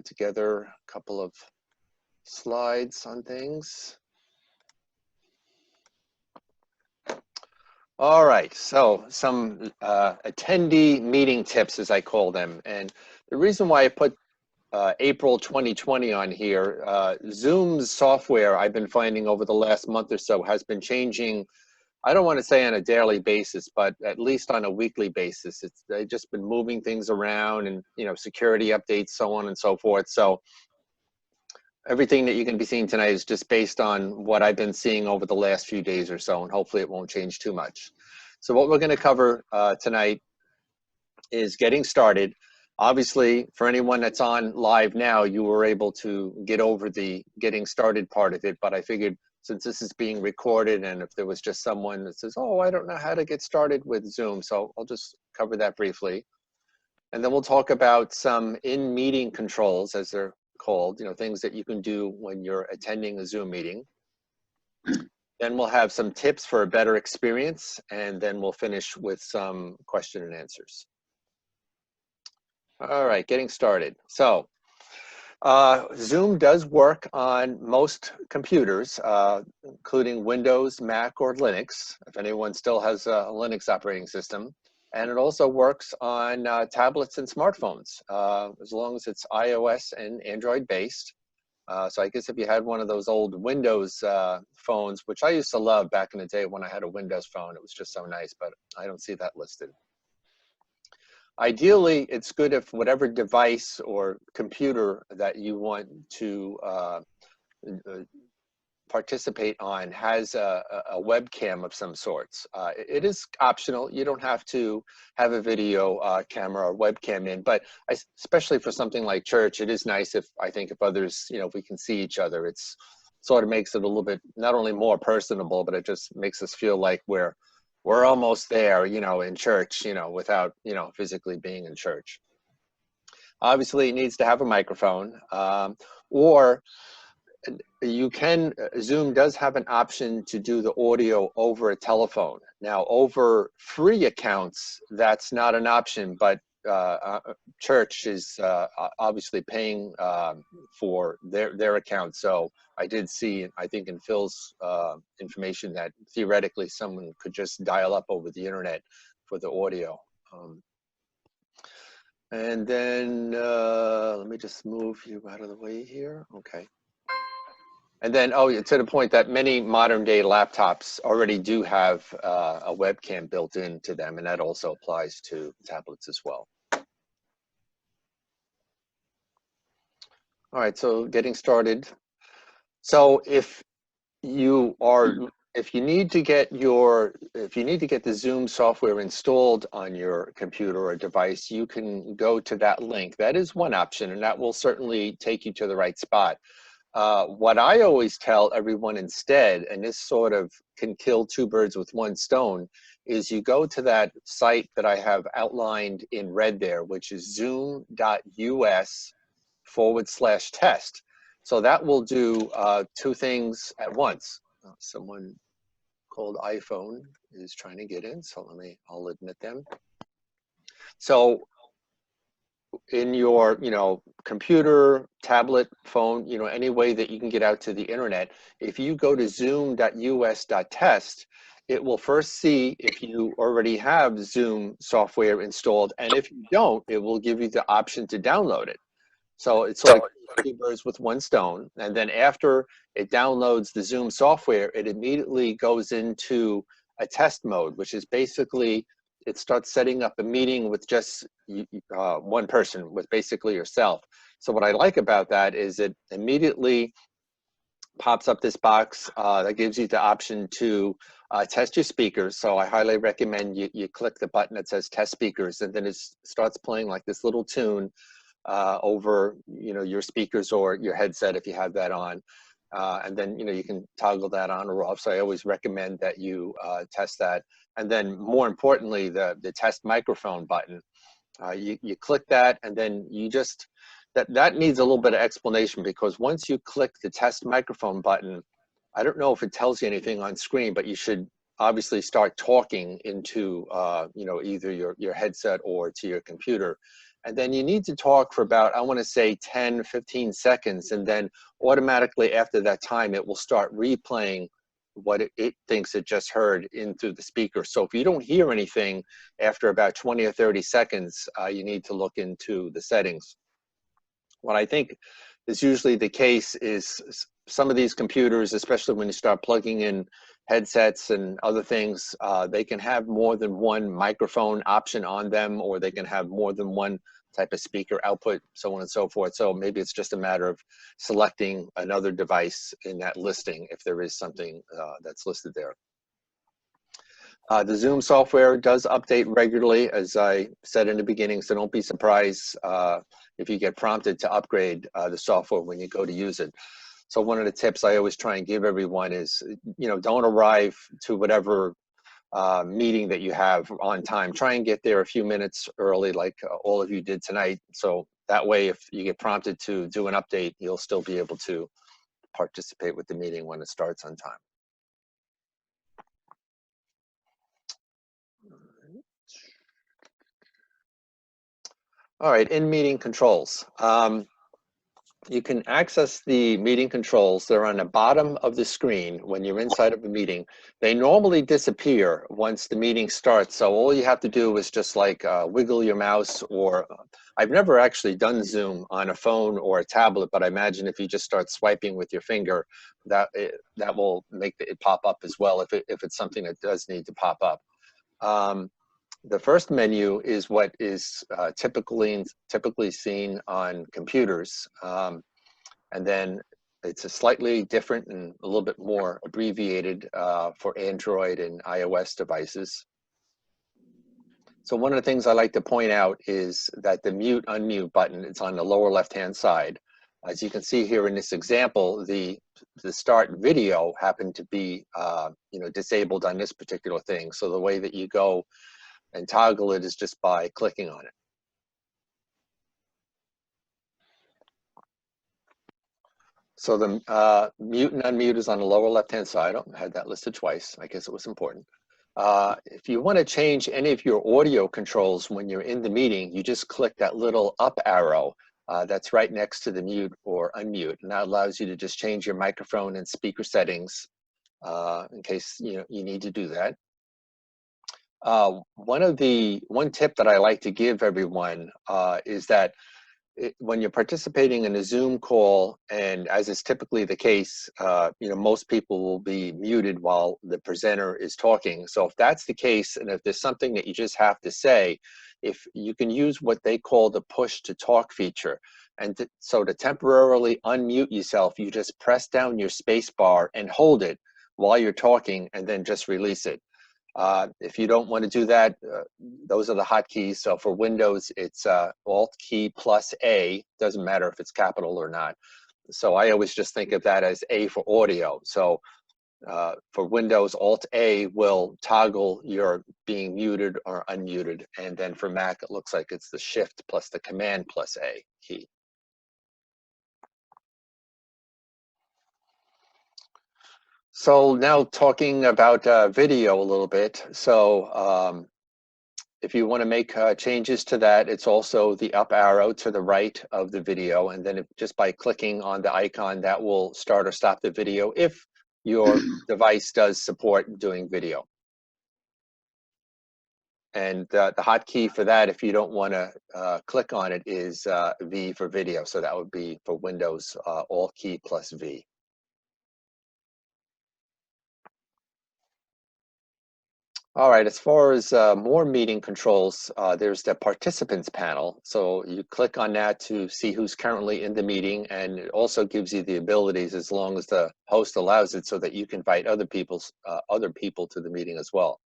put together a couple of slides on things. All right, so some attendee meeting tips, as I call them. And the reason why I put April 2020 on here, Zoom's software I've been finding over the last month or so has been changing. I don't want to say on a daily basis, but at least on a weekly basis. They've just been moving things around and, you know, security updates, so on and so forth. So everything that you can be seeing tonight is just based on what I've been seeing over the last few days or so, and hopefully it won't change too much. So what we're going to cover tonight is getting started. Obviously, for anyone that's on live now, you were able to get over the getting started part of it, but I figured since this is being recorded, and if there was just someone that says, oh, I don't know how to get started with Zoom, so I'll just cover that briefly. And then we'll talk about some in-meeting controls, as they're called, you know, things that you can do when you're attending a Zoom meeting. Then we'll have some tips for a better experience, and then we'll finish with some question and answers. All right, getting started. So Zoom does work on most computers, including Windows, Mac, or Linux, if anyone still has a Linux operating system. And it also works on tablets and smartphones, as long as it's iOS and Android based. So I guess if you had one of those old Windows phones, which I used to love back in the day when I had a Windows phone, it was just so nice, but I don't see that listed. Ideally, it's good if whatever device or computer that you want to participate on has a webcam of some sorts. It is optional. You don't have to have a video camera or webcam in, but especially for something like church, it is nice if, I think, if others, you know, if we can see each other. It's sort of makes it a little bit, not only more personable, but it just makes us feel like we're almost there, you know, in church, you know, without, you know, physically being in church. Obviously, it needs to have a microphone, or you can, Zoom does have an option to do the audio over a telephone. Now, over free accounts, that's not an option, but church is obviously paying for their account. So I did see, I think in Phil's information, that theoretically someone could just dial up over the internet for the audio. And then let me just move you out of the way here. Okay. And then, oh, to the point that many modern day laptops already do have a webcam built into them, and that also applies to tablets as well. All right, so getting started. So if you need to get the Zoom software installed on your computer or device, you can go to that link. That is one option, and that will certainly take you to the right spot. What I always tell everyone instead, and this sort of can kill two birds with one stone, is you go to that site that I have outlined in red there, which is zoom.us/test. So that will do two things at once. Someone called iPhone is trying to get in, so I'll admit them. So in your, you know, computer, tablet, phone, you know, any way that you can get out to the internet, if you go to zoom.us/test, it will first see if you already have Zoom software installed, and if you don't, it will give you the option to download it. So it's sort of two birds with one stone. And then after it downloads the Zoom software, it immediately goes into a test mode, which is basically, it starts setting up a meeting with just one person, with basically yourself. So what I like about that is it immediately pops up this box that gives you the option to test your speakers. So I highly recommend you click the button that says test speakers, and then it starts playing like this little tune over, you know, your speakers or your headset if you have that on. And then, you know, you can toggle that on or off. So I always recommend that you test that. And then more importantly, the test microphone button. You click that, and then you just, that needs a little bit of explanation, because once you click the test microphone button, I don't know if it tells you anything on screen, but you should obviously start talking into, you know, either your headset or to your computer. And then you need to talk for about, I want to say 10, 15 seconds. And then automatically after that time, it will start replaying what it thinks it just heard in through the speaker. So if you don't hear anything after about 20 or 30 seconds, you need to look into the settings. What I think is usually the case is some of these computers, especially when you start plugging in headsets and other things, they can have more than one microphone option on them, or they can have more than one type of speaker output, so on and so forth. So maybe it's just a matter of selecting another device in that listing if there is something that's listed there. The Zoom software does update regularly, as I said in the beginning, so don't be surprised if you get prompted to upgrade the software when you go to use it. So one of the tips I always try and give everyone is, don't arrive to whatever meeting that you have on time. Try and get there a few minutes early, like all of you did tonight. So that way, if you get prompted to do an update, you'll still be able to participate with the meeting when it starts on time. All right, in meeting controls. You can access the meeting controls. They're on the bottom of the screen when you're inside of a meeting. They normally disappear once the meeting starts. So all you have to do is just like wiggle your mouse, or I've never actually done Zoom on a phone or a tablet, but I imagine if you just start swiping with your finger, that will make it pop up as well if it's something that does need to pop up. The first menu is what is typically seen on computers, and then it's a slightly different and a little bit more abbreviated for Android and iOS devices. So one of the things I like to point out is that the mute unmute button is on the lower left-hand side. As you can see here in this example, the start video happened to be disabled on this particular thing. So the way that you go and toggle it is just by clicking on it. So the mute and unmute is on the lower left-hand side. I had that listed twice. I guess it was important. If you want to change any of your audio controls when you're in the meeting, you just click that little up arrow that's right next to the mute or unmute, and that allows you to just change your microphone and speaker settings in case you need to do that. One tip that I like to give everyone is that when you're participating in a Zoom call, and as is typically the case, most people will be muted while the presenter is talking. So if that's the case, and if there's something that you just have to say, if you can use what they call the push to talk feature. And so to temporarily unmute yourself, you just press down your space bar and hold it while you're talking, and then just release it. If you don't want to do that, those are the hotkeys. So for Windows, it's Alt key plus A. Doesn't matter if it's capital or not. So I always just think of that as A for audio. So for Windows, Alt A will toggle your being muted or unmuted. And then for Mac, it looks like it's the Shift plus the Command plus A key. So now talking about video a little bit. So if you want to make changes to that, it's also the up arrow to the right of the video. And then just by clicking on the icon, that will start or stop the video if your device does support doing video. And the hotkey for that, if you don't want to click on it, is V for video. So that would be for Windows, Alt key plus V. All right, as far as more meeting controls, there's the participants panel. So you click on that to see who's currently in the meeting, and it also gives you the abilities, as long as the host allows it, so that you can invite other people to the meeting as well.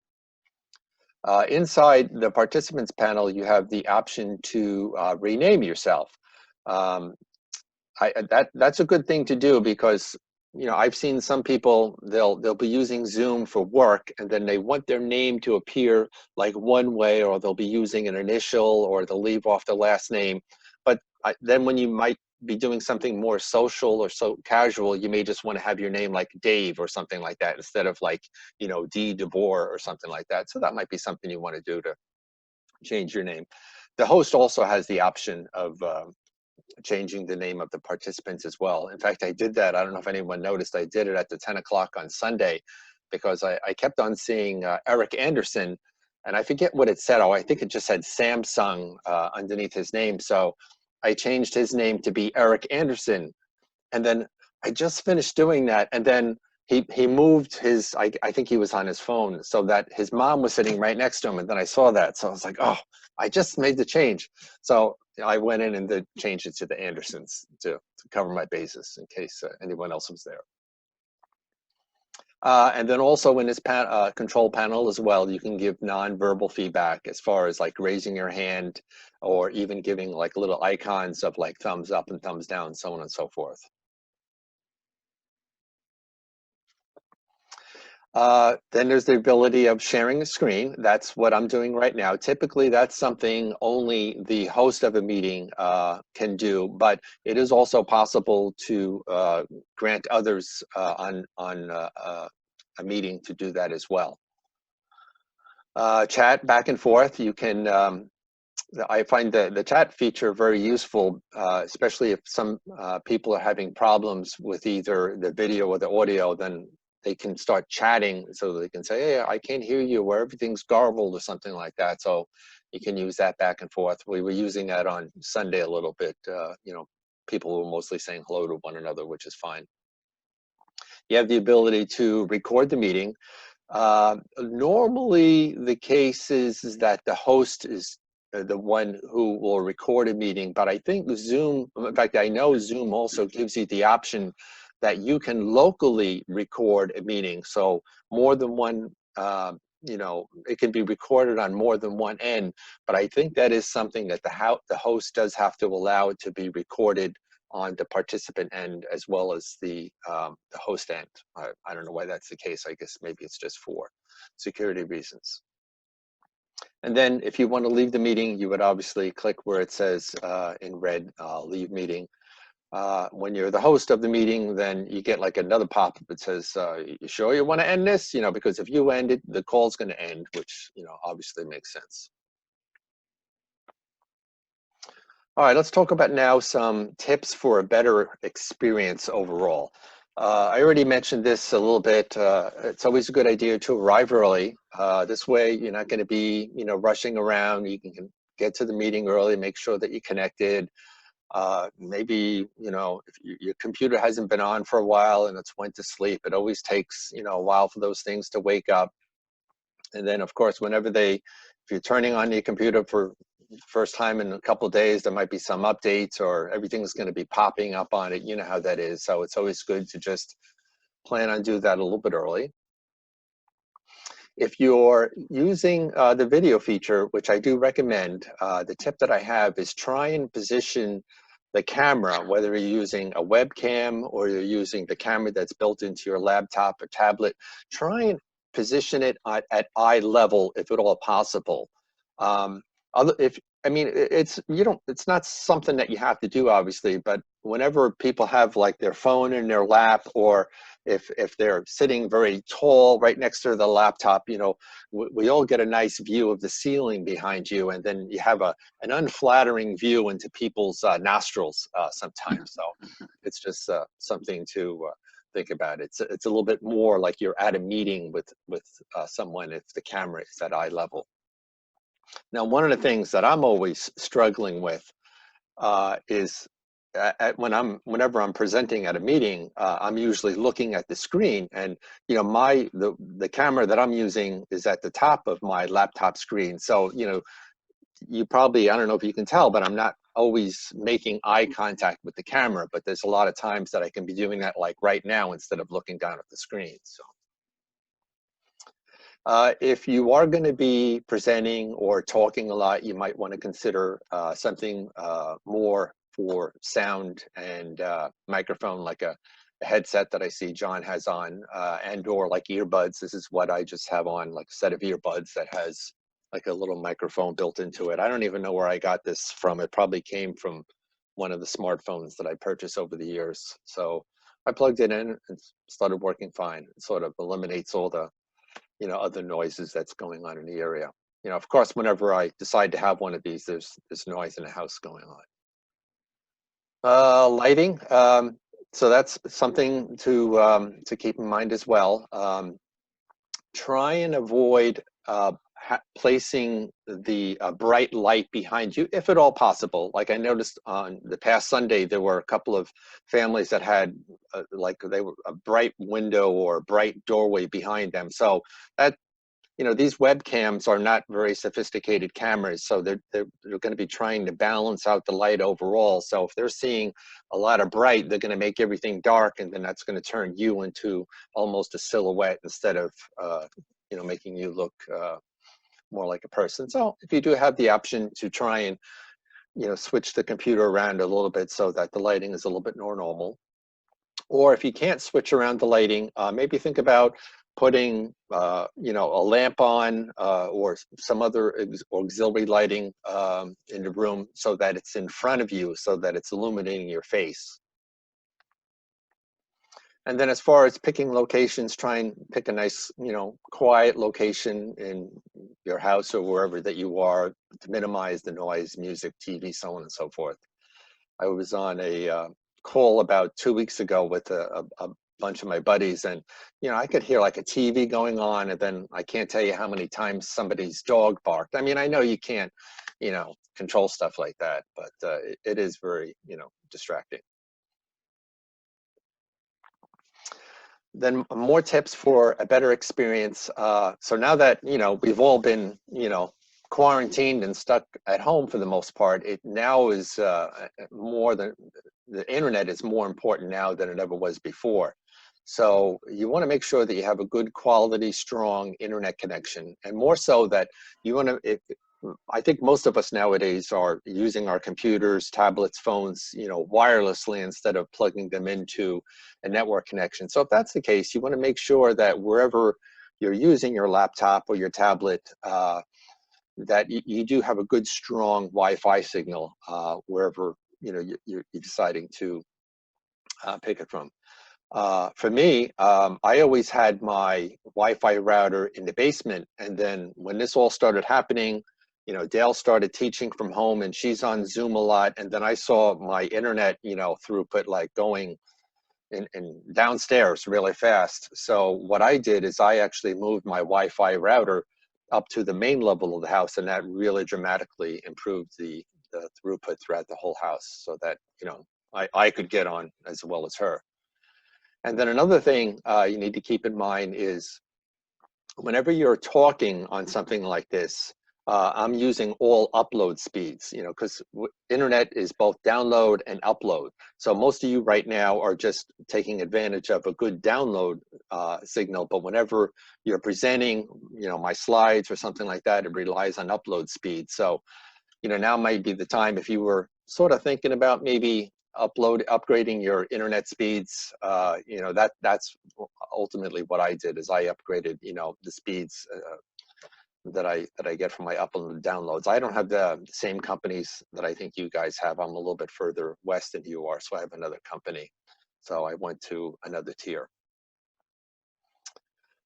Inside the participants panel, you have the option to rename yourself. That's a good thing to do, because I've seen some people, they'll be using Zoom for work, and then they want their name to appear like one way, or they'll be using an initial, or they'll leave off the last name. But then when you might be doing something more social or so casual, you may just want to have your name like Dave or something like that, instead of like, D. DeVore or something like that. So that might be something you want to do to change your name. the host also has the option of changing the name of the participants as well. In fact, I did that. I don't know if anyone noticed. I did it at the 10 o'clock on Sunday because I kept on seeing Eric Anderson, and I forget what it said. Oh, I think it just said Samsung underneath his name. So I changed his name to be Eric Anderson. And then I just finished doing that. And then he moved his, I think he was on his phone, so that his mom was sitting right next to him. And then I saw that. So I was like, oh, I just made the change. So I went in and changed it to the Andersons to cover my bases in case anyone else was there. And then also in this control panel as well, you can give nonverbal feedback as far as like raising your hand or even giving like little icons of like thumbs up and thumbs down, so on and so forth. Then there's the ability of sharing a screen. That's what I'm doing right now. Typically, that's something only the host of a meeting can do, but it is also possible to grant others on a meeting to do that as well. Chat back and forth. You can. I find the chat feature very useful, especially if some people are having problems with either the video or the audio. Then they can start chatting, so they can say, hey, I can't hear you, or everything's garbled or something like that. So you can use that back and forth. We were using that on Sunday a little bit. You know, people were mostly saying hello to one another, which is fine. You have the ability to record the meeting. Normally the case is that the host is the one who will record a meeting, but I think Zoom, in fact, I know Zoom also gives you the option that you can locally record a meeting. So more than one, you know, it can be recorded on more than one end, but I think that is something that the host does have to allow it to be recorded on the participant end as well as the host end. I don't know why that's the case. I guess maybe it's just for security reasons. And then if you want to leave the meeting, you would obviously click where it says in red, leave meeting. When you're the host of the meeting, then you get like another pop-up that says, you sure you want to end this? You know, because if you end it, the call's going to end, which, you know, obviously makes sense. All right, let's talk about now some tips for a better experience overall. I already mentioned this a little bit. It's always a good idea to arrive early. This way, you're not going to be, you know, rushing around. You can get to the meeting early, make sure that you're connected. Maybe, you know, if your computer hasn't been on for a while and it's went to sleep, it always takes, you know, a while for those things to wake up. And then, of course, if you're turning on your computer for first time in a couple of days, there might be some updates or everything's going to be popping up on it. You know how that is. So it's always good to just plan on do that a little bit early. If you're using the video feature, which I do recommend, the tip that I have is try and position the camera, whether you're using a webcam or you're using the camera that's built into your laptop or tablet, try and position it at eye level if at all possible. It's not something that you have to do, obviously, but whenever people have like their phone in their lap, or if they're sitting very tall right next to the laptop, you know, we all get a nice view of the ceiling behind you, and then you have an unflattering view into people's nostrils sometimes. So it's just something to think about. It's a little bit more like you're at a meeting with someone if the camera is at eye level. Now, one of the things that I'm always struggling with is whenever I'm presenting at a meeting, I'm usually looking at the screen, and you know, the camera that I'm using is at the top of my laptop screen. So you know, you probably, I don't know if you can tell, but I'm not always making eye contact with the camera. But there's a lot of times that I can be doing that, like right now, instead of looking down at the screen. So. If you are going to be presenting or talking a lot, you might want to consider something more for sound and microphone, like a headset that I see John has on, and or like earbuds. This is what I just have on, like a set of earbuds that has like a little microphone built into it. I don't even know where I got this from. It probably came from one of the smartphones that I purchased over the years. So I plugged it in and started working fine. It sort of eliminates all the, you know, other noises that's going on in the area. You know, of course, whenever I decide to have one of these, there's noise in the house going on. Lighting. So that's something to keep in mind as well. Try and avoid placing the bright light behind you, if at all possible. Like I noticed on the past Sunday, there were a couple of families that had like they were a bright window or a bright doorway behind them. So that, you know, these webcams are not very sophisticated cameras, so they're going to be trying to balance out the light overall. So if they're seeing a lot of bright, they're going to make everything dark, and then that's going to turn you into almost a silhouette instead of you know, making you look more like a person. So if you do have the option to try and, you know, switch the computer around a little bit so that the lighting is a little bit more normal. Or if you can't switch around the lighting, maybe think about putting, you know, a lamp on or some other auxiliary lighting in the room so that it's in front of you, so that it's illuminating your face. And then as far as picking locations, try and pick a nice, you know, quiet location in your house or wherever that you are to minimize the noise, music, TV, so on and so forth. I was on a call about 2 weeks ago with a bunch of my buddies, and you know, I could hear like a TV going on, and then I can't tell you how many times somebody's dog barked. I mean, I know you can't, you know, control stuff like that, but it is very, you know, distracting. Then more tips for a better experience. So now that, you know, we've all been, you know, quarantined and stuck at home for the most part, it now is more than, the internet is more important now than it ever was before. So you want to make sure that you have a good quality, strong internet connection, and more so that you want to, I think most of us nowadays are using our computers, tablets, phones, you know, wirelessly instead of plugging them into a network connection. So if that's the case, you want to make sure that wherever you're using your laptop or your tablet, that you do have a good, strong Wi-Fi signal wherever, you know, you're deciding to pick it from. For me, I always had my Wi-Fi router in the basement, and then when this all started happening, you know, Dale started teaching from home, and she's on Zoom a lot, and then I saw my internet, you know, throughput like going in downstairs really fast. So what I did is I actually moved my Wi-Fi router up to the main level of the house, and that really dramatically improved the throughput throughout the whole house, so that, you know, I could get on as well as her. And then another thing you need to keep in mind is whenever you're talking on something like this, I'm using all upload speeds, you know, because internet is both download and upload. So most of you right now are just taking advantage of a good download signal, but whenever you're presenting, you know, my slides or something like that, it relies on upload speed. So, you know, now might be the time if you were sort of thinking about maybe upgrading your internet speeds. You know, that's ultimately what I did, is I upgraded, you know, the speeds that I get from my upload and downloads. I don't have the same companies that I think you guys have. I'm a little bit further west than you are, so I have another company. So I went to another tier.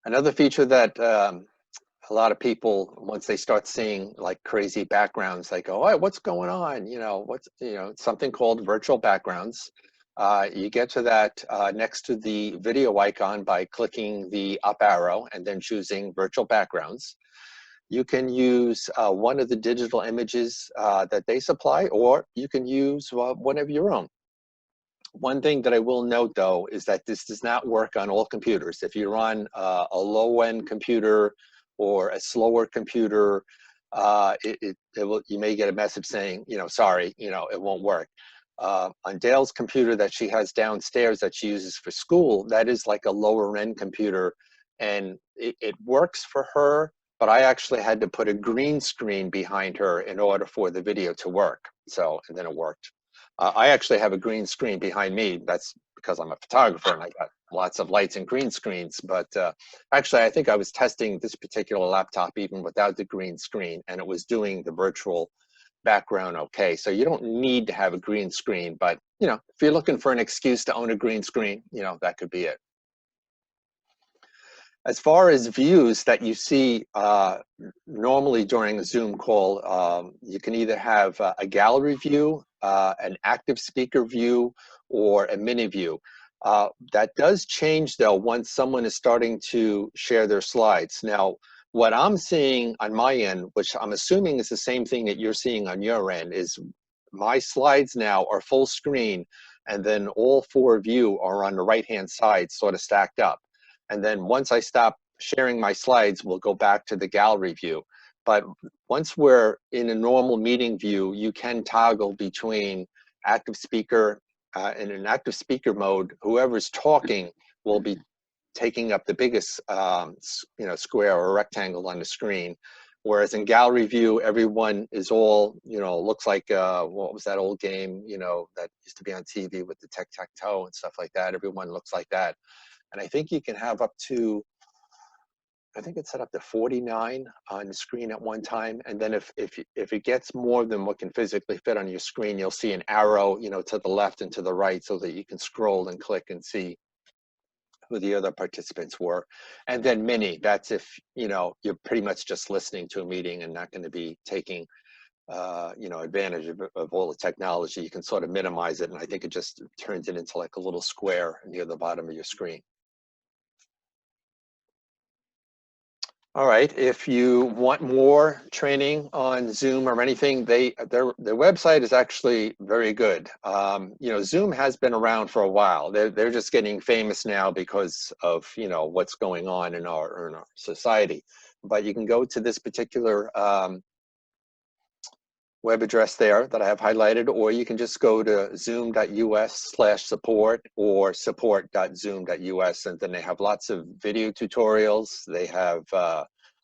Another feature that a lot of people, once they start seeing like crazy backgrounds, they go, "Oh, what's going on?" You know, what's, you know, something called virtual backgrounds. You get to that next to the video icon by clicking the up arrow and then choosing virtual backgrounds. You can use one of the digital images that they supply, or you can use one of your own. One thing that I will note, though, is that this does not work on all computers. If you're on a low-end computer or a slower computer, you may get a message saying, you know, sorry, you know, it won't work. On Dale's computer that she has downstairs that she uses for school, that is like a lower-end computer, and it works for her, but I actually had to put a green screen behind her in order for the video to work. So, and then it worked. I actually have a green screen behind me. That's because I'm a photographer and I got lots of lights and green screens. But actually, I think I was testing this particular laptop even without the green screen, and it was doing the virtual background okay. So you don't need to have a green screen, but you know, if you're looking for an excuse to own a green screen, you know, that could be it. As far as views that you see normally during a Zoom call, you can either have a gallery view, an active speaker view, or a mini view. That does change though once someone is starting to share their slides. Now, what I'm seeing on my end, which I'm assuming is the same thing that you're seeing on your end, is my slides now are full screen, and then all 4 of you are on the right-hand side, sort of stacked up. And then once I stop sharing my slides, we'll go back to the gallery view. But once we're in a normal meeting view, you can toggle between active speaker. In an active speaker mode, whoever's talking will be taking up the biggest square or rectangle on the screen. Whereas in gallery view, everyone is all, looks like, what was that old game, that used to be on TV with the tic-tac-toe and stuff like that. Everyone looks like that. And I think you can have up to, I think it's set up to 49 on the screen at one time. And then if it gets more than what can physically fit on your screen, you'll see an arrow, to the left and to the right, so that you can scroll and click and see who the other participants were. And then mini, that's if, you're pretty much just listening to a meeting and not going to be taking, advantage of all the technology. You can sort of minimize it. And I think it just turns it into like a little square near the bottom of your screen. All right, if you want more training on Zoom or anything, their website is actually very good. Zoom has been around for a while. They're just getting famous now because of, what's going on in our society. But you can go to this particular web address there that I have highlighted, or you can just go to zoom.us/support or support.zoom.us, and then they have lots of video tutorials. They have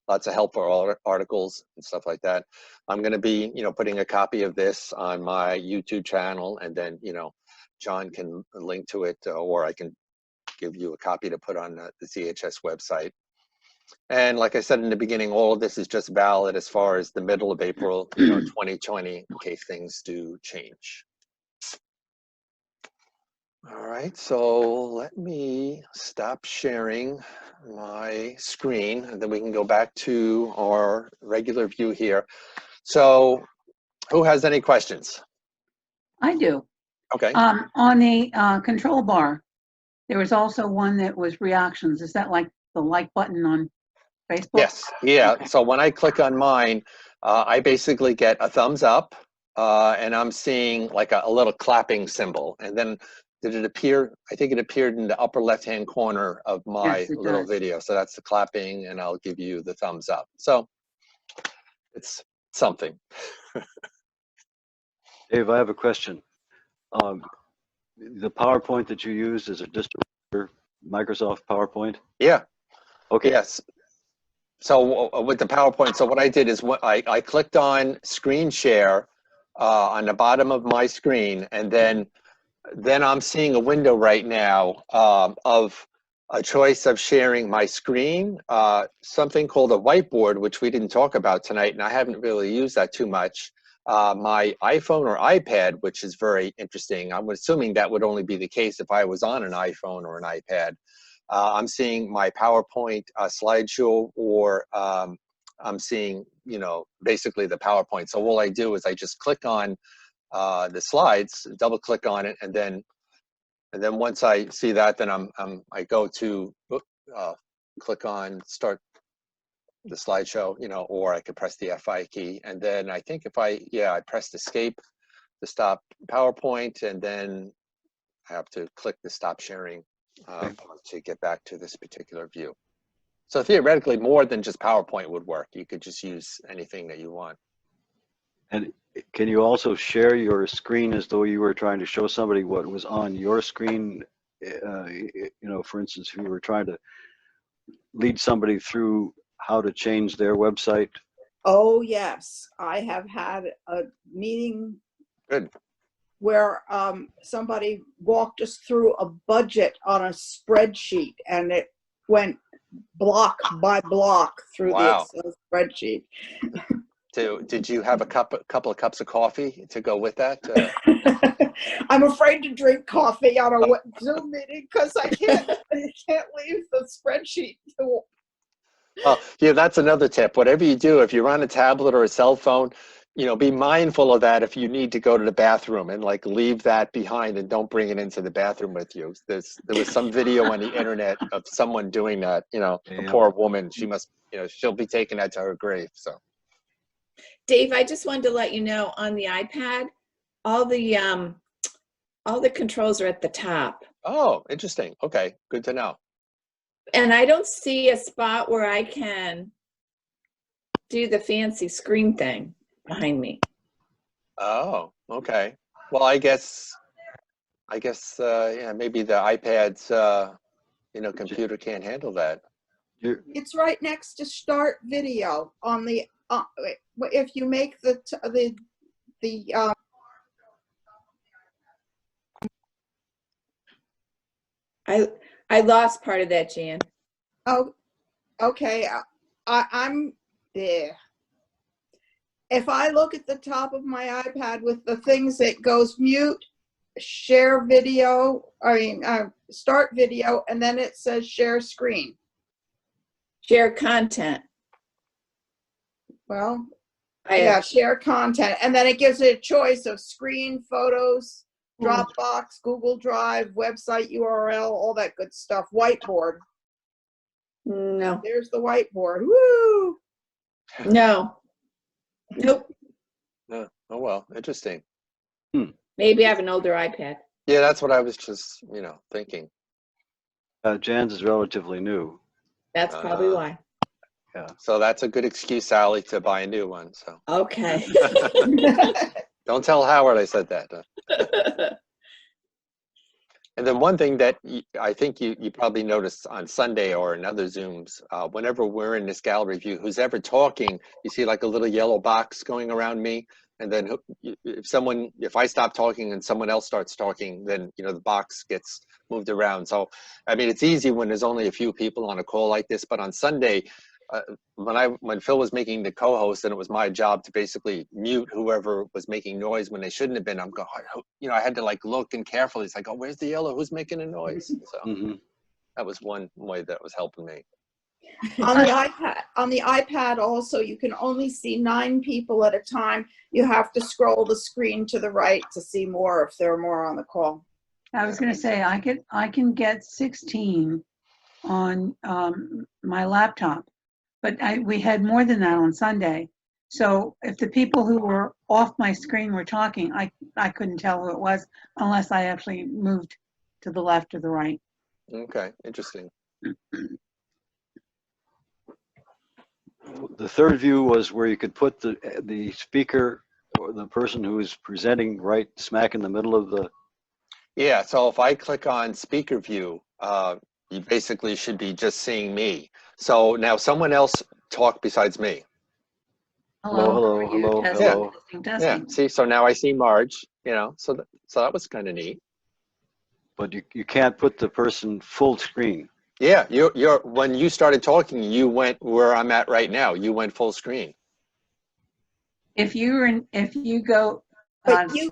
lots of helpful articles and stuff like that. I'm going to be, putting a copy of this on my YouTube channel, and then, John can link to it, or I can give you a copy to put on the CHS website. And like I said in the beginning, all of this is just valid as far as the middle of April, 2020, in case things do change. All right, so let me stop sharing my screen, and then we can go back to our regular view here. So who has any questions? I do. Okay. On the control bar, there was also one that was reactions. Is that like the like button on Facebook? Yes, yeah. Okay. So when I click on mine, I basically get a thumbs up, and I'm seeing like a little clapping symbol. And then did it appear? I think it appeared in the upper left-hand corner of my little video. So that's the clapping, and I'll give you the thumbs up. So it's something. Dave, I have a question. The PowerPoint that you use, is it just Microsoft PowerPoint? Yeah. Okay. Yes. So with the PowerPoint, so what I did is I clicked on screen share on the bottom of my screen, and then I'm seeing a window right now of a choice of sharing my screen, something called a whiteboard, which we didn't talk about tonight, and I haven't really used that too much. My iPhone or iPad, which is very interesting. I'm assuming that would only be the case if I was on an iPhone or an iPad. I'm seeing my PowerPoint slideshow, or I'm seeing, basically the PowerPoint. So all I do is I just click on the slides, double click on it, and then once I see that, then I go to click on start the slideshow, or I could press the F5 key, and then I think if I pressed escape to stop PowerPoint, and then I have to click the stop sharing to get back to this particular view. So theoretically, more than just PowerPoint would work. You could just use anything that you want. And can you also share your screen as though you were trying to show somebody what was on your screen? For instance, if you were trying to lead somebody through how to change their website. Oh, yes. I have had a meeting Good. where somebody walked us through a budget on a spreadsheet, and it went block by block through the Excel spreadsheet. Did you have a couple of cups of coffee to go with that? I'm afraid to drink coffee on a Zoom meeting because I can't leave the spreadsheet. Well, yeah, that's another tip. Whatever you do, if you're on a tablet or a cell phone, be mindful of that if you need to go to the bathroom, and like leave that behind and don't bring it into the bathroom with you. There was some video on the internet of someone doing that, a Yeah. poor woman. She must, she'll be taking that to her grave. So. Dave, I just wanted to let you know on the iPad, all the controls are at the top. Oh, interesting. Okay, good to know. And I don't see a spot where I can do the fancy screen thing behind me. Oh, okay. Well, I guess, yeah, maybe the iPad's, computer can't handle that. It's right next to start video on the, if you make the I lost part of that, Jan. oh, okay, I'm there. If I look at the top of my iPad with the things that goes mute, share video, start video, and then it says share screen. Share content. Well, I yeah, share content. And then it gives it a choice of screen, photos, Dropbox, Google Drive, website URL, all that good stuff. Whiteboard. No. There's the whiteboard. Woo! No. Nope. Oh well, interesting. Maybe I have an older iPad. Yeah, that's what I was just, thinking. Jan's is relatively new. That's probably why. Yeah. So that's a good excuse, Sally, to buy a new one. So Okay. don't tell Howard I said that. And then one thing that I think you probably noticed on Sunday or in other Zooms, whenever we're in this gallery view, who's ever talking, you see like a little yellow box going around me. And then if I stop talking and someone else starts talking, then, the box gets moved around. So, I mean, it's easy when there's only a few people on a call like this, but on Sunday, when Phil was making the co-host, and it was my job to basically mute whoever was making noise when they shouldn't have been, I'm going, I had to like look and carefully. It's like, oh, where's the yellow? Who's making a noise? So that was one way that was helping me. On the iPad also, you can only see 9 people at a time. You have to scroll the screen to the right to see more if there are more on the call. I was going to say, I can get 16 on my laptop, but we had more than that on Sunday. So if the people who were off my screen were talking, I couldn't tell who it was unless I actually moved to the left or the right. Okay, interesting. The third view was where you could put the speaker or the person who is presenting right smack in the middle of the. Yeah, so if I click on speaker view, you basically should be just seeing me. So now someone else talk besides me. Hello, how are you? hello, Testing, hello. testing. Yeah, see, so now I see Marge, so that was kind of neat. But you can't put the person full screen. Yeah, when you started talking, you went where I'm at right now. You went full screen. If you go But to you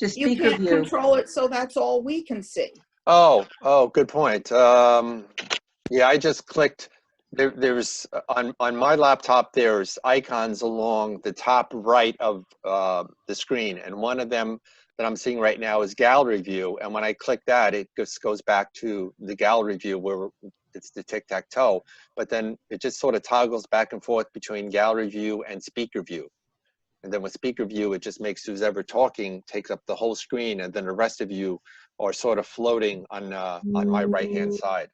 speaker can't view, control it, so that's all we can see. Oh, good point. Yeah, I just clicked. There's on my laptop. There's icons along the top right of the screen, and one of them that I'm seeing right now is gallery view. And when I click that, it just goes back to the gallery view where it's the tic-tac-toe. But then it just sort of toggles back and forth between gallery view and speaker view. And then with speaker view, it just makes who's ever talking takes up the whole screen, and then the rest of you are sort of floating on my right-hand side.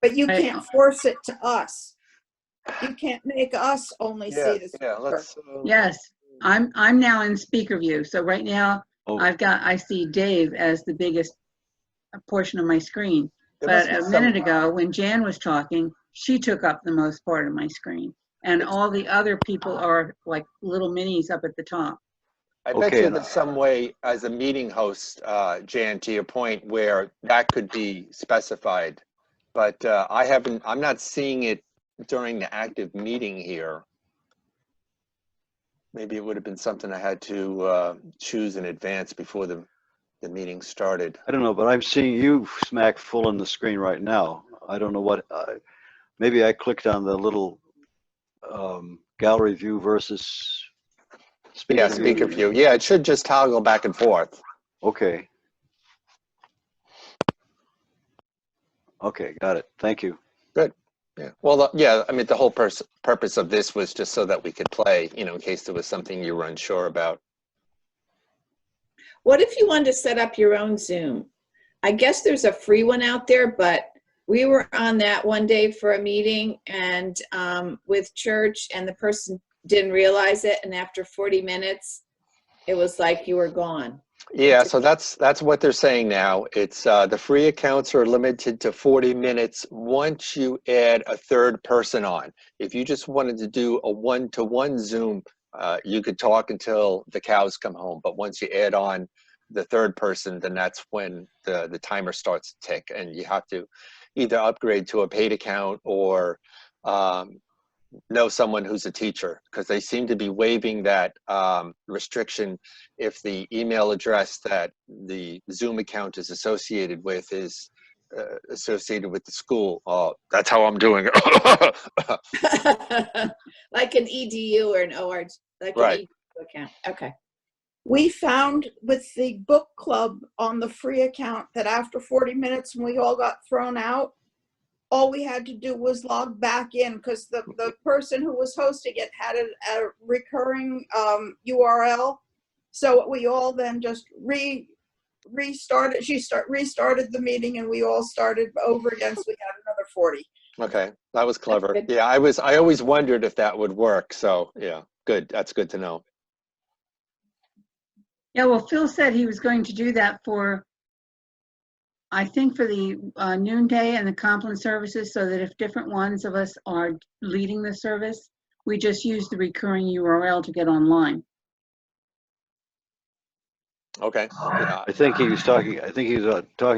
But you can't force it to us. You can't make us only see the speaker. Yeah, let's. yes, I'm now in speaker view. So right now I see Dave as the biggest portion of my screen. But a minute ago, when Jan was talking, she took up the most part of my screen. And all the other people are like little minis up at the top. I bet you there's some way as a meeting host, Jan, to your point, where that could be specified. But I'm not seeing it during the active meeting here. Maybe it would have been something I had to choose in advance before the meeting started. I don't know, but I'm seeing you smack full in the screen right now. I don't know what, maybe I clicked on the little gallery view versus speaker Yeah, view. speaker view. Yeah, it should just toggle back and forth. Okay. Okay, got it. Thank you. Good. Yeah. Well, yeah, I mean, the whole purpose of this was just so that we could play, you know, in case there was something you were unsure about. What if you wanted to set up your own Zoom? I guess there's a free one out there, but we were on that one day for a meeting and with church, and the person didn't realize it, and after 40 minutes, it was like you were gone. Yeah, so that's what they're saying now. It's the free accounts are limited to 40 minutes once you add a third person on. If you just wanted to do a one-to-one Zoom, you could talk until the cows come home. But once you add on the third person, then that's when the timer starts to tick, and you have to either upgrade to a paid account or know someone who's a teacher, because they seem to be waiving that restriction if the email address that the Zoom account is associated with is associated with the school. That's how I'm doing it. Like an EDU or an ORG, like Right. an EDU account. Okay. We found with the book club on the free account that after 40 minutes when we all got thrown out, all we had to do was log back in because the person who was hosting it had a recurring URL. So we all then just restarted. She restarted the meeting and we all started over again. So we had another 40. Okay, that was clever. good. Yeah, I always wondered if that would work. So yeah, good. That's good to know. Yeah, well, Phil said he was going to do that for, I think for the noonday and the complement services, so that if different ones of us are leading the service, we just use the recurring URL to get online. Okay. Yeah. I think he was talking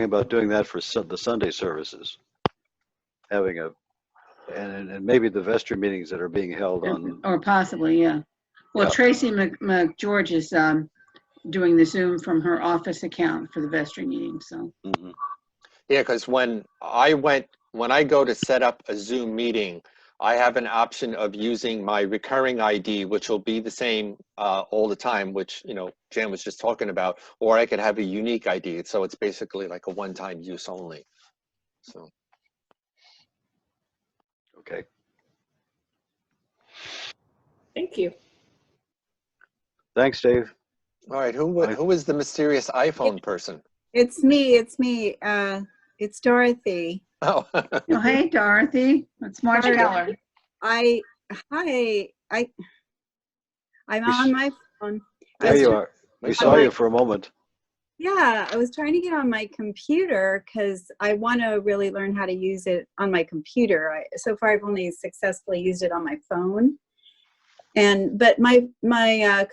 about doing that for the Sunday services. Having and maybe the vestry meetings that are being held on. Or possibly, yeah. Well, Yeah. Tracy McGeorge is doing the Zoom from her office account for the vestry meeting, so. Mhm. Yeah, because when I go to set up a Zoom meeting, I have an option of using my recurring ID, which will be the same all the time, which, you know, Jan was just talking about, or I could have a unique ID. So it's basically like a one-time use only. So. Okay. Thank you. Thanks, Dave. All right, who is the mysterious iPhone person? It's me. It's Dorothy. Oh. Oh, hey, Dorothy. It's Marge Hi. Keller. I'm on my phone. There you are. We saw you for a moment. Yeah, I was trying to get on my computer because I want to really learn how to use it on my computer. So far, I've only successfully used it on my phone. But my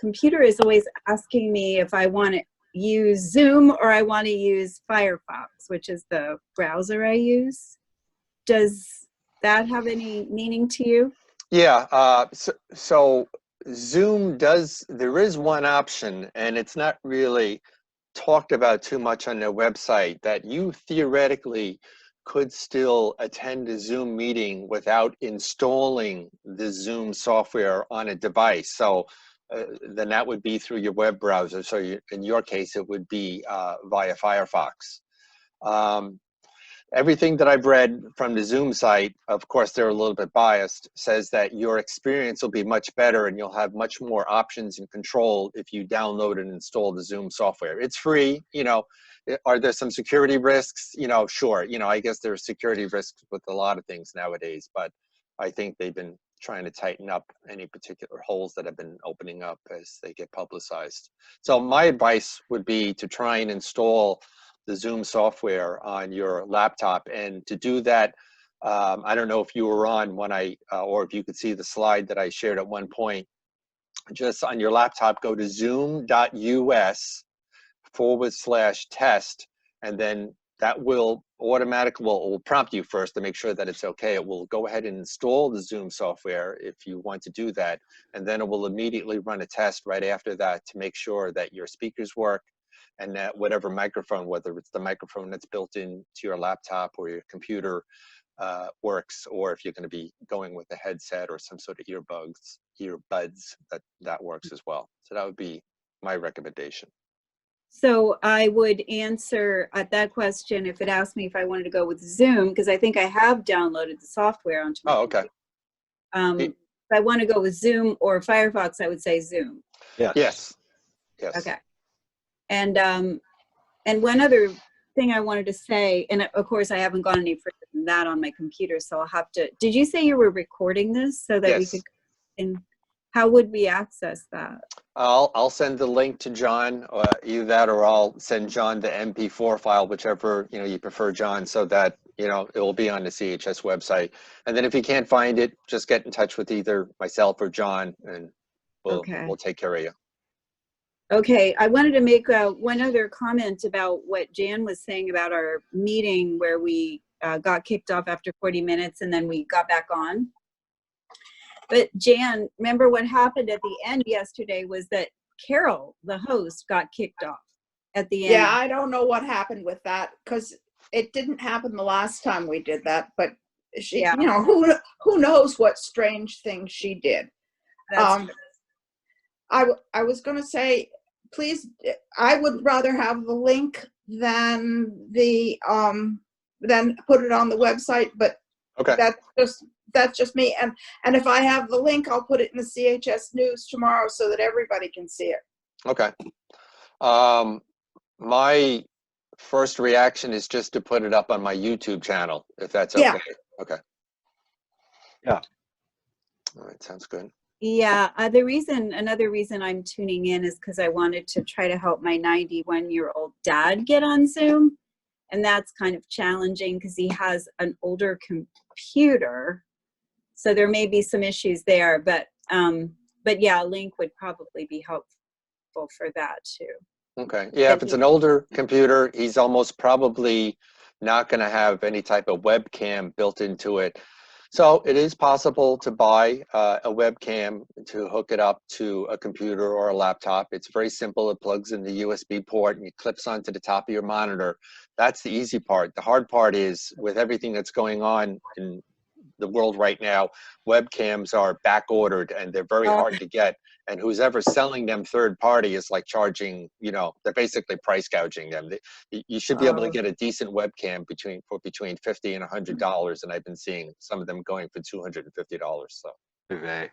computer is always asking me if I want to use Zoom or I want to use Firefox, which is the browser I use. Does that have any meaning to you? Yeah, so Zoom there is one option, and it's not really talked about too much on their website, that you theoretically could still attend a Zoom meeting without installing the Zoom software on a device. So then that would be through your web browser. So in your case, it would be via Firefox. Everything that I've read from the Zoom site, of course, they're a little bit biased, says that your experience will be much better and you'll have much more options and control if you download and install the Zoom software. It's free, you know. Are there some security risks? You know, sure. You know, I guess there's security risks with a lot of things nowadays, but I think they've been trying to tighten up any particular holes that have been opening up as they get publicized. So my advice would be to try and install the Zoom software on your laptop. And to do that, I don't know if you were on when or if you could see the slide that I shared at one point. Just on your laptop, go to zoom.us/test, and then that will automatic, well, it will prompt you first to make sure that it's okay. It will go ahead and install the Zoom software if you want to do that. And then it will immediately run a test right after that to make sure that your speakers work and that whatever microphone, whether it's the microphone that's built into your laptop or your computer, works, or if you're going to be going with a headset or some sort of earbuds, that works as well. So that would be my recommendation. So I would answer at that question if it asked me if I wanted to go with Zoom, because I think I have downloaded the software onto my Oh, okay. If I want to go with Zoom or Firefox, I would say Zoom. Yes. Okay. And one other thing I wanted to say, and of course I haven't gone any further than that on my computer, so I'll have to, did you say you were recording this so that we could, and how would we access that? I'll send the link to John, either that or I'll send John the MP4 file, whichever you prefer, John, so that it will be on the CHS website. And then if you can't find it, just get in touch with either myself or John, and we'll take care of you. Okay, I wanted to make one other comment about what Jan was saying about our meeting where we got kicked off after 40 minutes and then we got back on. But Jan, remember what happened at the end yesterday was that Carol, the host, got kicked off at the end. Yeah, I don't know what happened with that because it didn't happen the last time we did that, but she, who knows what strange things she did. That's true. I was going to say, please, I would rather have the link than put it on the website, but okay, that's just me. And if I have the link, I'll put it in the CHS News tomorrow so that everybody can see it. Okay. My first reaction is just to put it up on my YouTube channel, if that's okay. Yeah. Okay. Yeah. All right, sounds good. Yeah, another reason I'm tuning in is because I wanted to try to help my 91-year-old dad get on Zoom. And that's kind of challenging because he has an older computer. So there may be some issues there, but yeah, a link would probably be helpful for that too. Okay, yeah, if it's an older computer, he's almost probably not going to have any type of webcam built into it. So it is possible to buy a webcam to hook it up to a computer or a laptop. It's very simple. It plugs in the USB port and it clips onto the top of your monitor. That's the easy part. The hard part is with everything that's going on in the world right now, webcams are back ordered and they're very hard to get. And who's ever selling them third party is like charging, they're basically price gouging them. You should be able to get a decent webcam for between $50 and $100, and I've been seeing some of them going for $250. So. Okay.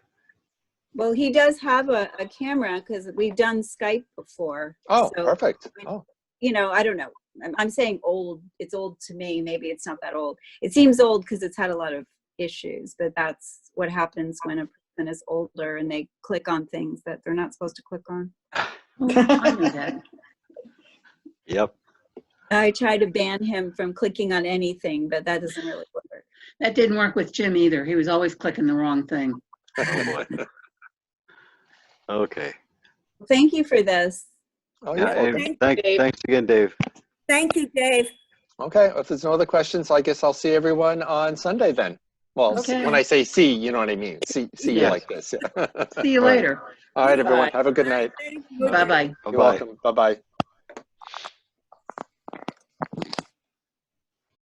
Well, he does have a camera because we've done Skype before. Oh, so, perfect. Oh. I don't know. I'm saying old. It's old to me. Maybe it's not that old. It seems old because it's had a lot of issues, but that's what happens when a person is older and they click on things that they're not supposed to click on. I knew that. Yep. I try to ban him from clicking on anything, but that doesn't really work. That didn't work with Jim either. He was always clicking the wrong thing. Oh boy. Okay. Thank you for this. Oh, Yeah, yeah. hey, thanks again, Dave. Thank you, Dave. Okay, if there's no other questions, I guess I'll see everyone on Sunday then. Well, Okay. when I say see, you know what I mean. See you Yeah. like this. See you later. All right, everyone. Have a good night. Bye-bye. You're welcome. Bye-bye.